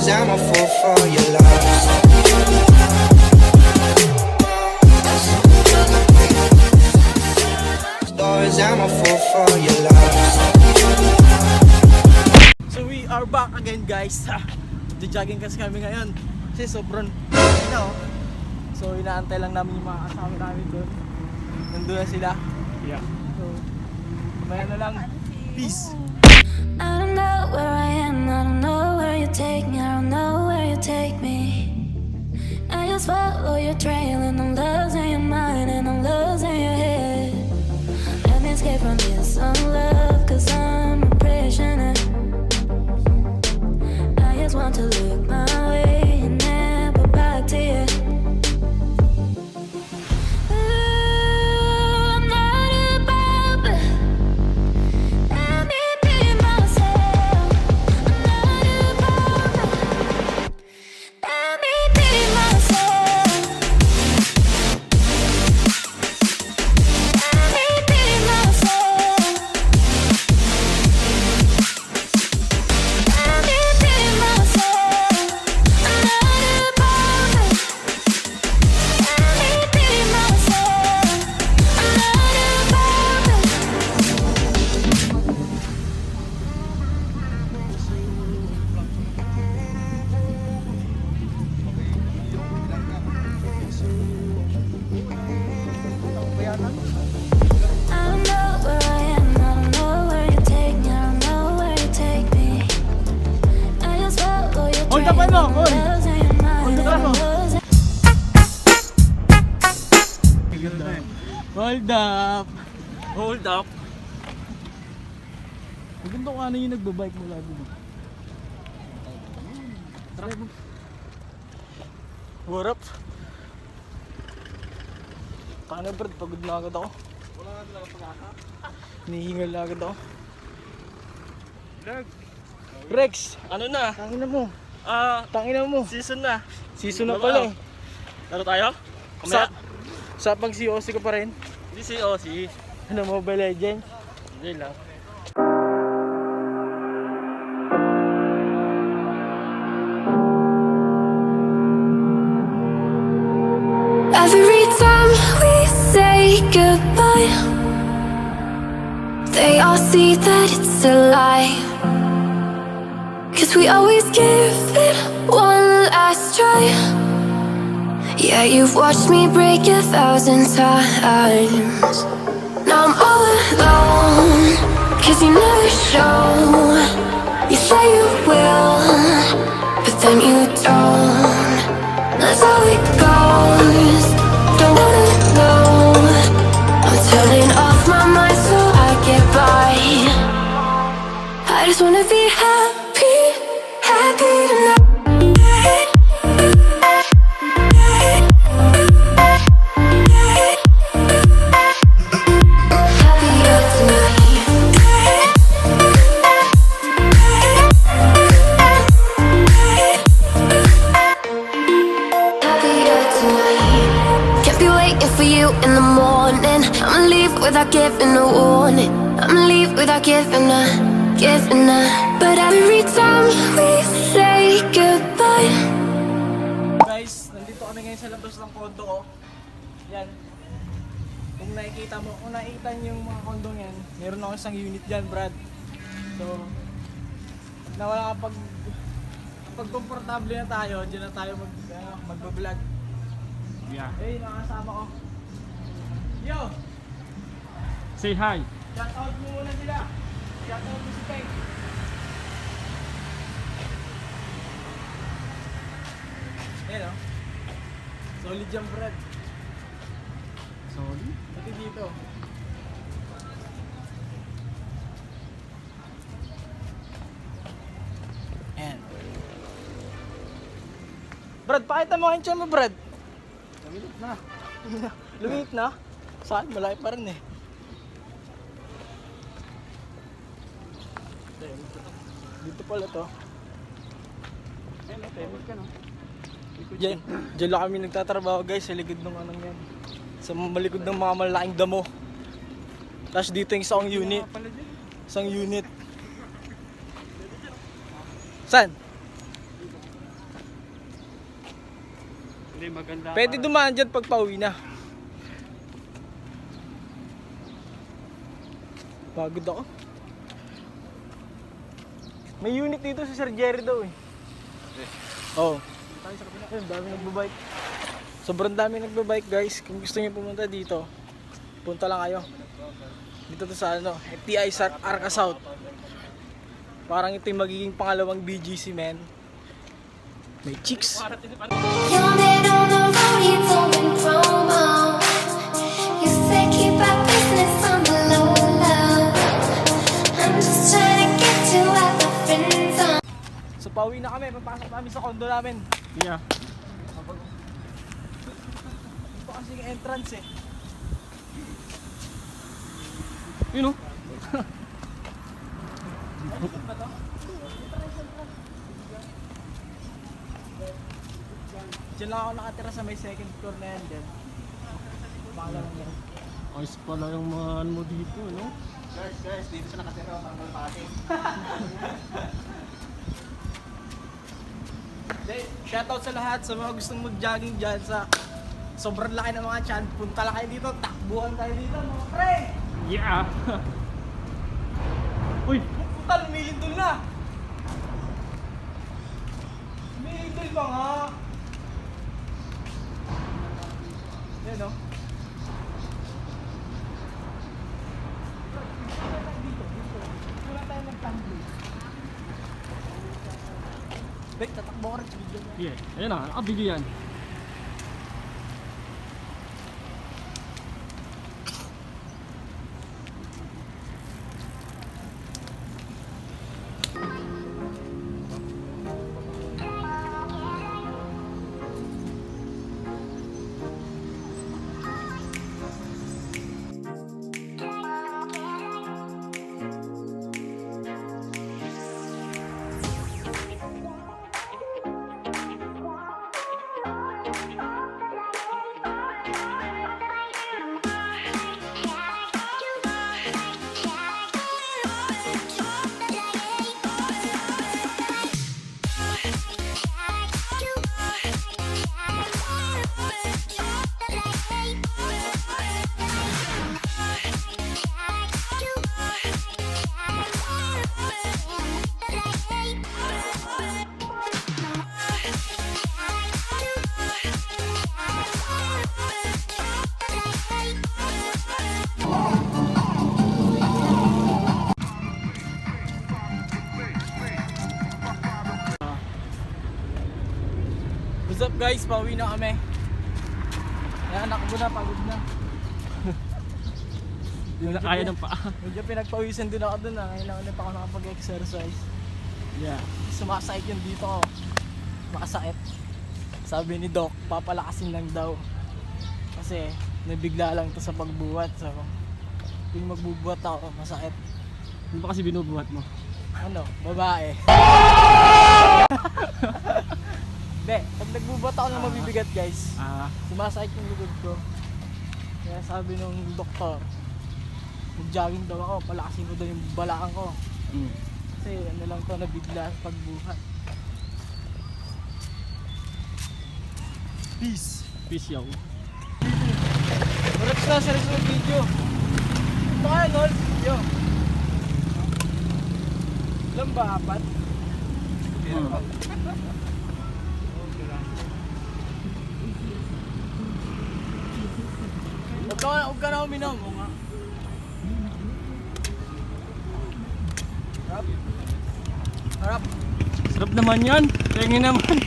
Stories, I'm a fool for your love. Stories, I'm a fool for your love. So we are back again guys. Jogging kasi kami ngayon kasi sobrang na oh. So inaantay lang namin yung mga kasama namin doon. Nandun na sila. Yeah. So maya na lang. Peace. I don't know where I am, I don't know where you take me, I don't know where you take me. I just follow your trail and I'm losing your mind and I'm losing your head. Let me escape from this love, cause I'm a prisoner. I just want to look my way and never back to you. Hold up mo! Hold! Hold up mo! Hold up! Hold up! Maganda ko ano yung nagbabike mo lagi mo. What up? Paano Brad? Pagod na agad ako. Wala nga talaga pag-aka. Hinihingal na agad ako. Rex! Ano na? Tangina mo. Tangina mo. Season na. Season na pala eh. Laro tayo? Sa pag COC ka pa rin? Hindi si OC. Ano, Mobile Legends? Hindi lang. Every time we say goodbye, they all see that it's a lie. 'Cause we always give it one last try. Yeah, you've watched me break 1,000 times. Now I'm all alone, 'cause you never show. You say you will, but then you don't. That's how it goes. Don't wanna know. I'm turning off my mind so I get by. I just wanna be happy, happy tonight. Happier tonight. Happier tonight. Can't be waiting for you in the morning. I'ma leave without giving a warning. I'ma leave without giving a. But every time we say goodbye. Guys, nandito kami ngayon sa labas ng kondo ko. Yan. Kung nakikita niyo yung mga kondong yan, meron ako isang unit dyan, Brad. So, pag nawala kapag komportable na tayo, dyan na tayo magbablog. Yeah. Hey, nakasama ko. Yo! Say hi. Shout out mo muna sila. Shout out mo si Peng. Ayan o. Solid yung Brad. Sorry. Pati dito. Ayan. Brad, pakita mo yung tiyan mo, Brad. Lumilip na. Lumit na? Saan? Malaki pa rin eh. Dito pala to. Ayun, temit ka no? Diyan lang kami nagtatrabaho guys sa likod ng anong yan. Sa malikod ng mga malaking damo. Tapos dito yung isang unit. Isang unit. Saan? Hindi, maganda. Pwede dumaan dyan pag pauwi na. Pagod ako. May unit dito si Sir Jerry daw eh. Oo. Ayun, dami nagbabike. Sobrang dami nagbabike guys. Kung gusto niyo pumunta dito, punta lang kayo. Dito to sa ano, FTI Arca South. Parang ito yung magiging pangalawang BGC, man. May chicks. You're made on the road, you doing promo. You say keep our business on the low low. I'm just trying to get you out the friend zone. So pauwi na kami, papasok namin sa condo namin. Yeah. Ito kasi yung entrance eh. You know? Diyan lang ako nakatira sa may second floor na yan din. Pangalawang yan. Ayos pala yung mga ano mo dito, no? Guys, dito siya nakatira ako ng pati. Shoutout sa lahat sa mga gustong mag-jogging dyan sa sobrang laki ng mga chan. Punta lang kayo dito, takbuhan tayo dito mga pre! Yeah! Uy! Puta, lumilindol na! Lumilindol pa nga! Yan o. Wala tayo nagtambling. Bek, tatakbo ko rin sa video mo. Yeah. Ayun na, nakabili yan. What's up guys, pauwi na kami. Kaya nakabo na, pagod na. Yung kaya ng paa. Medyo pinagpawisan din ako dun ngayon lang ulit ako nakapag-exercise. Yeah. Sumasakit yun dito ko. Makasakit. Sabi ni Doc, papalakasin lang daw. Kasi nabigla lang to sa pagbuhat. So, yung magbubuhat ako, masakit. Hindi ba kasi binubuhat mo? Ano, babae. Hindi, pag nagbubuhat ako ng mabibigat guys, sumasakit yung likod ko. Kaya sabi nung doktor, mag-jogging daw ako, palakasin ko daw yung balakang ko. Kasi ano lang to, nabigla sa pagbuhat. Peace. Peace yaw. Marap na sa resume video. Ito kaya nol, yo. Ilan ba, apat? Huwag ka na uminom. Harap. Harap. Sarap naman yan. Tingin naman.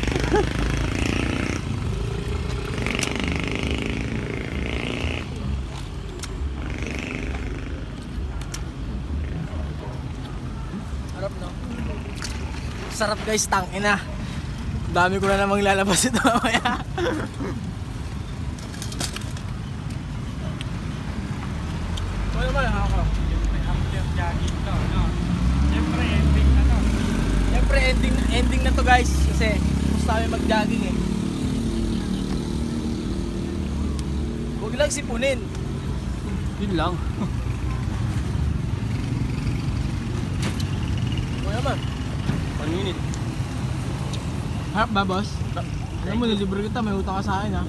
Harap no. Sarap guys, tangina. Dami ko na namang lalabas ito mamaya. Wala naman ako. Jogging to, no? Siyempre, ending na to. Siyempre ending na to guys. Kasi gusto kami mag-jogging eh. Huwag lang sipunin. Yun lang. Wala naman. 1 minute. Harap ba boss? Alam mo, nilibre kita, may utang ka sa akin ha.